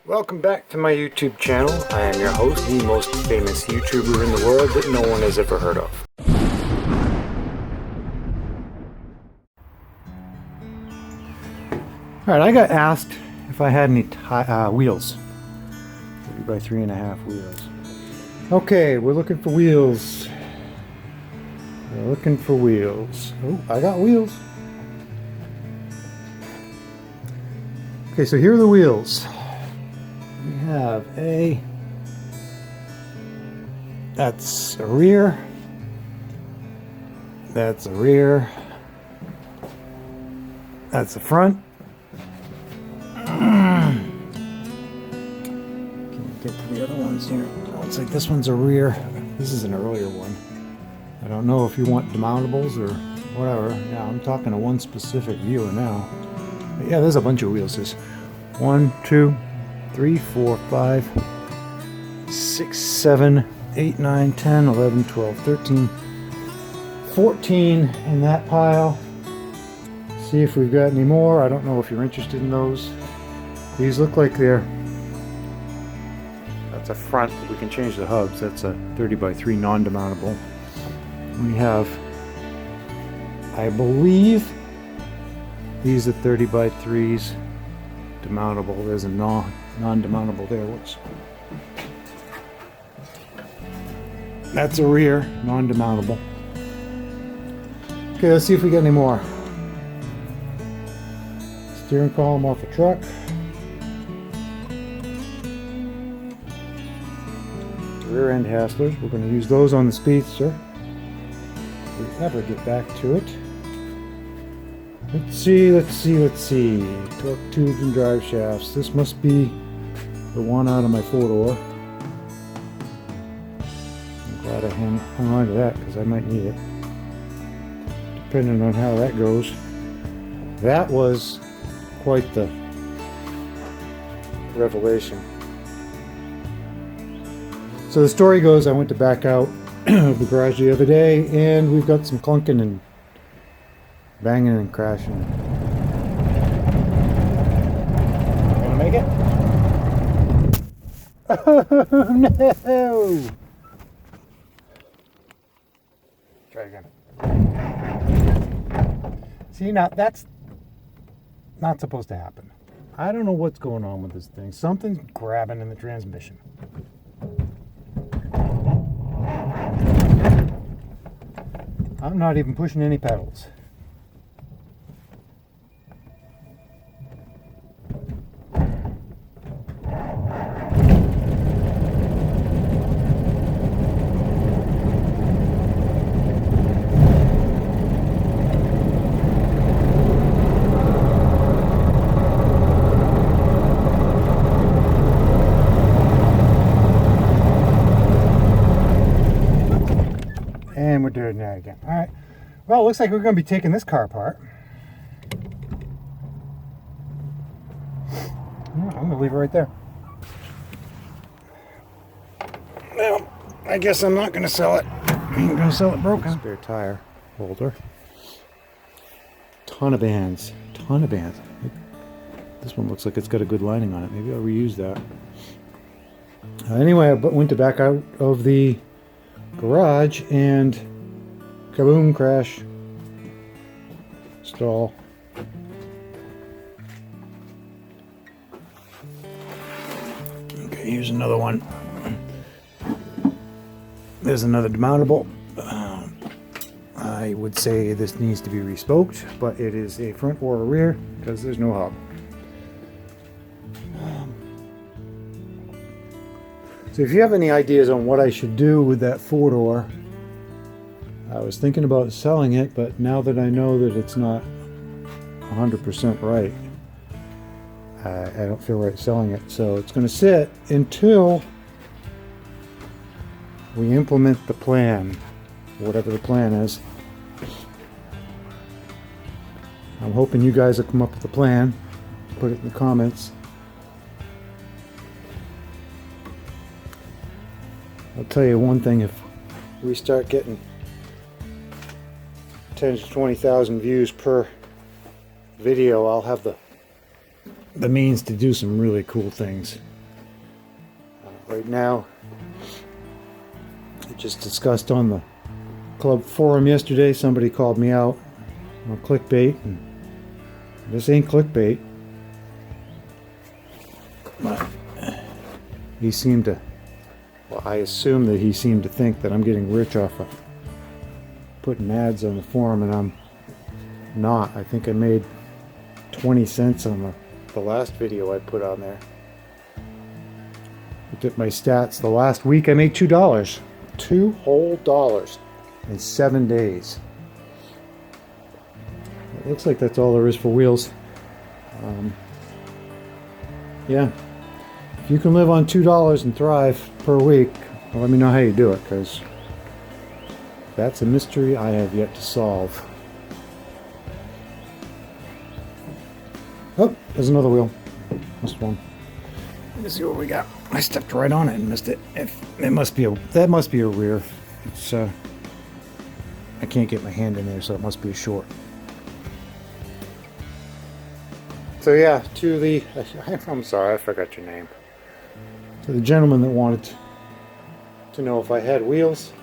Welcome back to my YouTube channel. I am your host, the most famous YouTuber in the world that no one has ever heard of. Alright, I got asked if I had any wheels. 3 by 3.5 wheels. Okay, we're looking for wheels. We're looking for wheels. Oh, I got wheels. Okay, so here are the wheels. We have that's a rear, that's a rear, that's the front. Can we get to the other ones here? Looks like this one's a rear. This is an earlier one. I don't know if you want demountables or whatever. Yeah, I'm talking to one specific viewer now. But yeah, there's a bunch of wheels. There's 1, 2, 3, 4, 5, 6, 7, 8, 9, 10, 11, 12, 13, 14 in that pile. See if we've got any more. I don't know if you're interested in those. These look like that's a front. We can change the hubs. That's a 30 by 3 non-demountable. We have, I believe, these are 30 by 3s demountable. There's a non-demountable there. Whoops. That's a rear non-demountable. Okay, let's see if we get any more. Steering column off a truck. Rear end hasslers. We're going to use those on the Speedster. If we ever get back to it. Let's see. Torque tubes and drive shafts. This must be the one out of my 4-door. I'm glad I hung on to that because I might need it. Depending on how that goes. That was quite the revelation. So the story goes, I went to back out of the garage the other day and we've got some clunking and banging and crashing. Gonna make it? Oh no! Try again. See, now that's not supposed to happen. I don't know what's going on with this thing. Something's grabbing in the transmission. I'm not even pushing any pedals. And we're doing that again. All right. Well, it looks like we're going to be taking this car apart. I'm going to leave it right there. Well, I guess I'm not going to sell it. I'm going to sell it broken. Spare tire holder. Ton of bands. This one looks like it's got a good lining on it. Maybe I'll reuse that. Anyway, I went to back out of the garage and kaboom, crash, stall. Okay, here's another one. There's another demountable. I would say this needs to be respoked, but it is a front or a rear because there's no hub. So if you have any ideas on what I should do with that 4-door, I was thinking about selling it, but now that I know that it's not 100% right, I don't feel right selling it. So it's going to sit until we implement the plan, whatever the plan is. I'm hoping you guys will come up with a plan, put it in the comments. I'll tell you one thing, if we start getting 10 to 20,000 views per video, I'll have the means to do some really cool things. right now, I just discussed on the club forum yesterday, somebody called me out on clickbait, and this ain't clickbait. But he seemed to, well, I assume that he seemed to think that I'm getting rich off of putting ads on the forum, and I'm not. I think I made 20 cents on the last video I put on there. Looked at my stats. The last week I made $2. $2 whole dollars in 7 days. It looks like that's all there is for wheels. Yeah. If you can live on $2 and thrive per week, well, let me know how you do it, because that's a mystery I have yet to solve. Oh, there's another wheel. Missed one. Let me see what we got. I stepped right on it and missed it. That must be a rear. It's I can't get my hand in there, so it must be a short. So yeah, I'm sorry, I forgot your name. To the gentleman that wanted to know if I had wheels,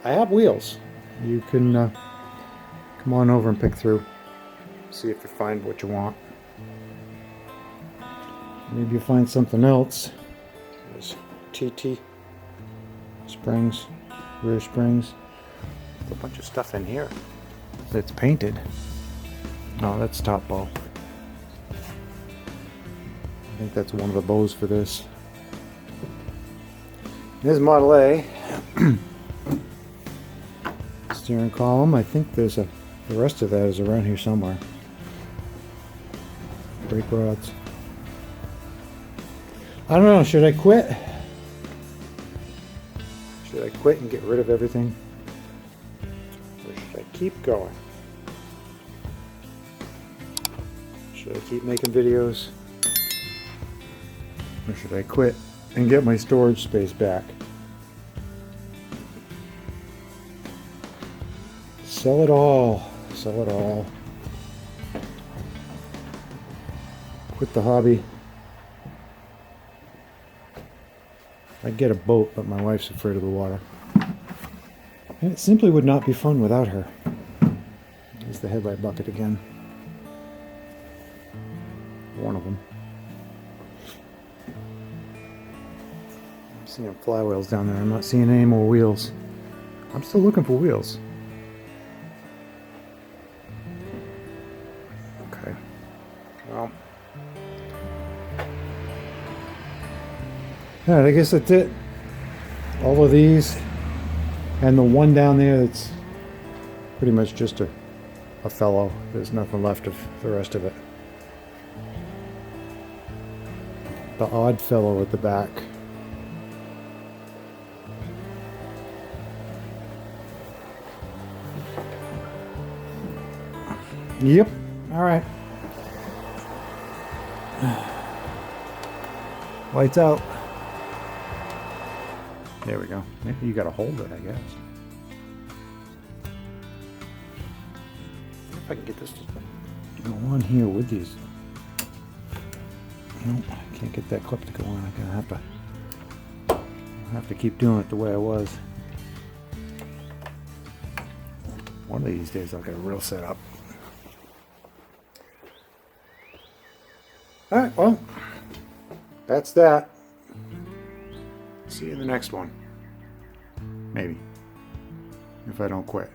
I have wheels. You can come on over and pick through. See if you find what you want. Maybe you find something else. There's TT springs, rear springs. There's a bunch of stuff in here that's painted. No, that's top bow. I think that's one of the bows for this. Here's Model A. Steering column. I think the rest of that is around here somewhere. Brake rods. I don't know, should I quit? Should I quit and get rid of everything? Or should I keep going? Should I keep making videos? Or should I quit and get my storage space back? Sell it all. Sell it all. Quit the hobby. I'd get a boat, but my wife's afraid of the water. And it simply would not be fun without her. There's the headlight bucket again. One of them. I'm seeing flywheels down there. I'm not seeing any more wheels. I'm still looking for wheels. Okay. Well. Alright, I guess that's it. All of these, and the one down there that's pretty much just a fellow. There's nothing left of the rest of it. The odd fellow at the back. Yep. Alright. Lights out. There we go. Maybe you gotta hold it, I guess. If I can get this to go on here with these. Nope, I can't get that clip to go on. I'm gonna have to keep doing it the way I was. One of these days I'll get a real setup. Alright, well, that's that. See you in the next one. Maybe. If I don't quit.